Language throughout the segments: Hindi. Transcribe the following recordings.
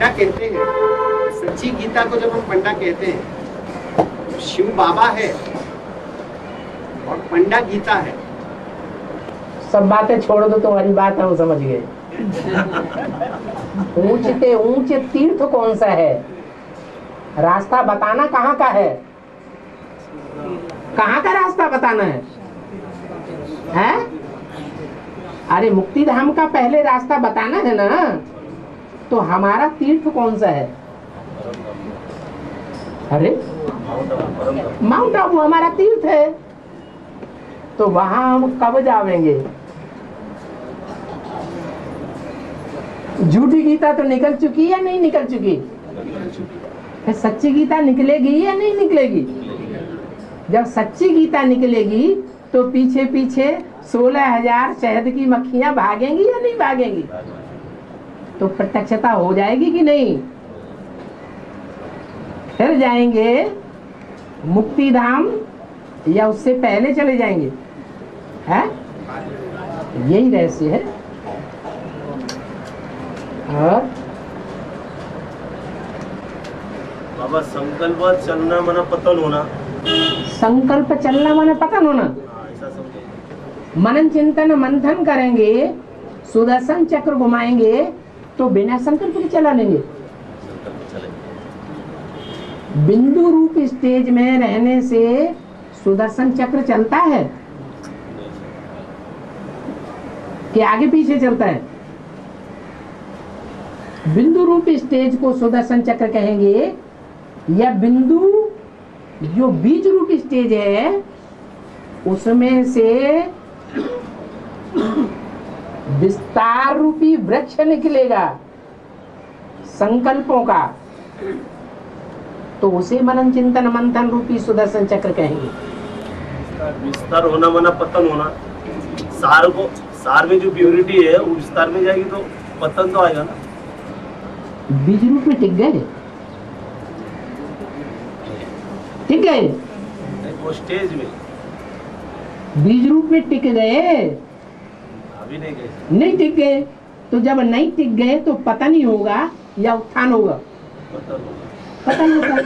पंडा कहते हैं, सच्ची गीता को जब हम पंडा कहते हैं, शिव बाबा है और पंडा गीता है। सब बातें छोड़ दो, तुम्हारी बात हम समझ गए। ऊंचे ऊंचे तीर्थ कौन सा है? रास्ता बताना कहाँ का है? कहाँ का रास्ता बताना है? हैं? अरे मुक्ति धाम का पहले रास्ता बताना है ना। तो हमारा तीर्थ कौन सा है? अरे माउंट आबू हमारा तीर्थ है। तो वहां हम कब जावेंगे? झूठी गीता तो निकल चुकी है, नहीं निकल चुकी? सच्ची गीता निकलेगी या नहीं निकलेगी? जब सच्ची गीता निकलेगी तो पीछे पीछे 16,000 शहद की मक्खियां भागेंगी या नहीं भागेंगी? तो प्रत्यक्षता हो जाएगी कि नहीं? फिर जाएंगे मुक्ति धाम या उससे पहले चले जाएंगे? है यही रहस्य है। और बाबा संकल्प चलना मना पतन होना। संकल्प चलना माने पतन होना। ऐसा समझे। मनन चिंतन मंथन करेंगे, सुदर्शन चक्र घुमाएंगे तो बिना संकल्प के चला लेंगे। बिंदु रूप स्टेज में रहने से सुदर्शन चक्र चलता है कि आगे पीछे चलता है? बिंदु रूप स्टेज को सुदर्शन चक्र कहेंगे या बिंदु जो बीज रूप स्टेज है उसमें से विस्तार रूपी वृक्ष निकलेगा संकल्पों का, तो उसे मनन चिंतन मंथन रूपी सुदर्शन चक्र कहेंगे। विस्तार होना मना पतन होना। सार में जो प्योरिटी है वो विस्तार में जाएगी तो पतन तो आएगा ना। बीज रूप में टिक गए, टिक गए वो स्टेज में बीज रूप में टिक गए, अभी नहीं गए। नहीं टिक गए। तो जब नहीं टिक गए तो पतन ही होगा या उत्थान होगा? पतन होगा। पतन होगा।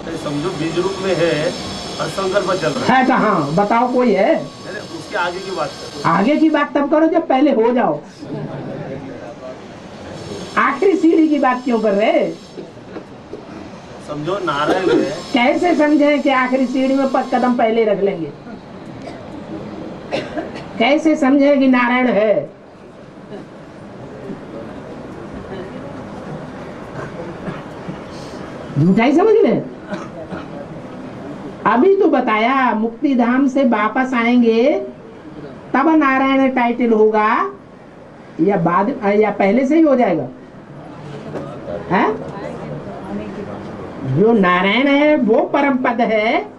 तो समझो बीज रूप में है और संकल्प चल रहा है कहाँ? बताओ कोई है? उसके आगे की बात करो। आगे की बात तब करो जब पहले हो जाओ। आखिरी सीढ़ी की बात क्यों कर रहे? समझो नारायण है। कैसे समझे कि आखिरी सीढ़ी में कदम पहले रख लेंगे? कैसे समझे कि नारायण है? झूठा ही समझ ले। अभी तो बताया मुक्ति धाम से वापस आएंगे तब नारायण टाइटल होगा या बाद या पहले से ही हो जाएगा? है? जो नारायण है वो परम पद है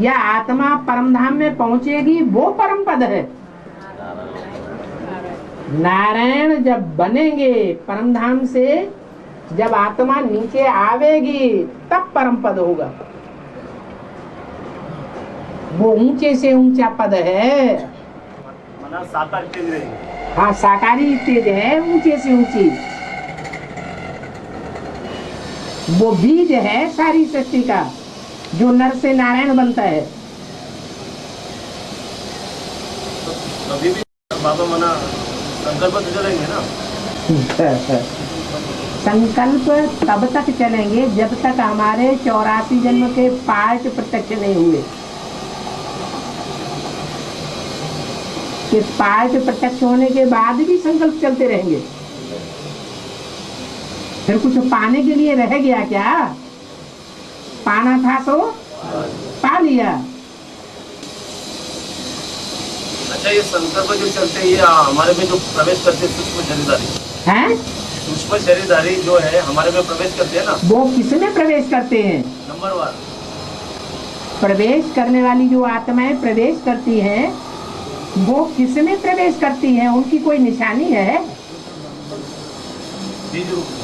या आत्मा परम धाम में पहुंचेगी वो परम पद है? नारायण जब बनेंगे परम धाम से, जब आत्मा नीचे आवेगी तब परम पद होगा। वो ऊंचे से ऊंचा पद है। मना साकार स्टेज रहेगी। हाँ साकारी स्टेज है, ऊंचे से ऊंची। वो बीज है सारी सृष्टि का, जो नर से नारायण बनता है। अभी भी बाबा मना संकल्प तो चलेंगे ना। संकल्प तब तक चलेंगे जब तक हमारे 84 जन्म के पार्ट प्रत्यक्ष नहीं हुए। कि पार्ट प्रत्यक्ष होने के बाद भी संकल्प चलते रहेंगे। फिर कुछ पाने के लिए रह गया क्या? पाना था सो पा लिया। अच्छा ये संकल्प जो चलते हैं ये हमारे में जो प्रवेश करते हैं सूक्ष्म शरीरधारी हैं? सूक्ष्म शरीरधारी जो है हमारे में प्रवेश करते हैं ना। वो किसमें प्रवेश करते हैं? नंबर 1 प्रवेश करने वाली जो आत्माएं प्रवेश करती हैं वो किसमें प्रवेश करती हैं? उनकी कोई निशानी है? बीज रूप में।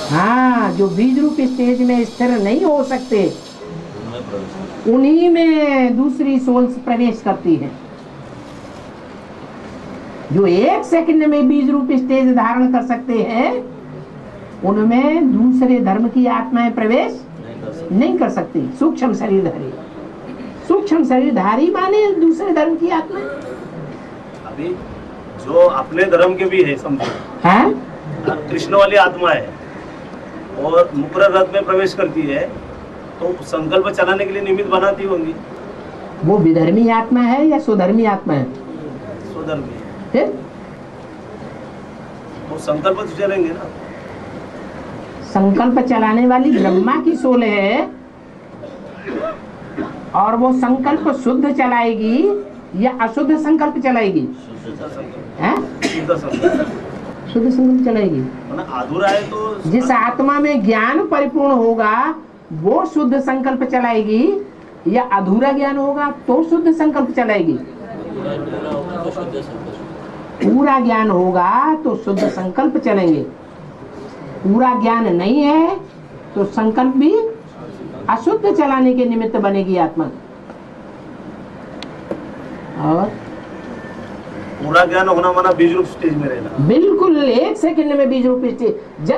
हाँ, जो बीज रूप स्टेज में स्थिर नहीं हो सकते उन्हीं में दूसरी सोल्स प्रवेश करती हैं। जो 1 सेकंड में बीज रूप स्टेज धारण कर सकते हैं, उनमें दूसरे धर्म की आत्माएं प्रवेश नहीं कर सकती। सूक्ष्म शरीरधारी, सूक्ष्म शरीरधारी माने दूसरे धर्म की आत्मा। अभी जो अपने धर्म के भी है समझो, है कृष्ण वाली आत्मा है और मुकर रथ में प्रवेश करती है, तो संकल्प चलाने के लिए निमित्त बनाती होंगी। वो विधर्मी आत्मा है या स्वधर्मी आत्मा है? स्वधर्मी है, फिर वो संकल्प तो चलेंगे ना। संकल्प चलाने वाली ब्रह्मा की सोल है, और वो संकल्प शुद्ध चलाएगी या अशुद्ध संकल्प चलाएगी? हैं? शुद्ध संकल्प, शुद्ध संकल्प चलाएगी। अधूरा है तो जिस आत्मा में ज्ञान परिपूर्ण होगा वो शुद्ध संकल्प चलाएगी, या अधूरा ज्ञान होगा तो शुद्ध संकल्प चलाएगी? पूरा ज्ञान होगा तो शुद्ध संकल्प चलेंगे, पूरा ज्ञान नहीं है तो संकल्प भी अशुद्ध चलाने के निमित्त बनेगी आत्मा। और पूरा ज्ञान होना माना बीज रूप स्टेज में रहना। बिल्कुल 1 सेकंड में बीज रूप स्टेज।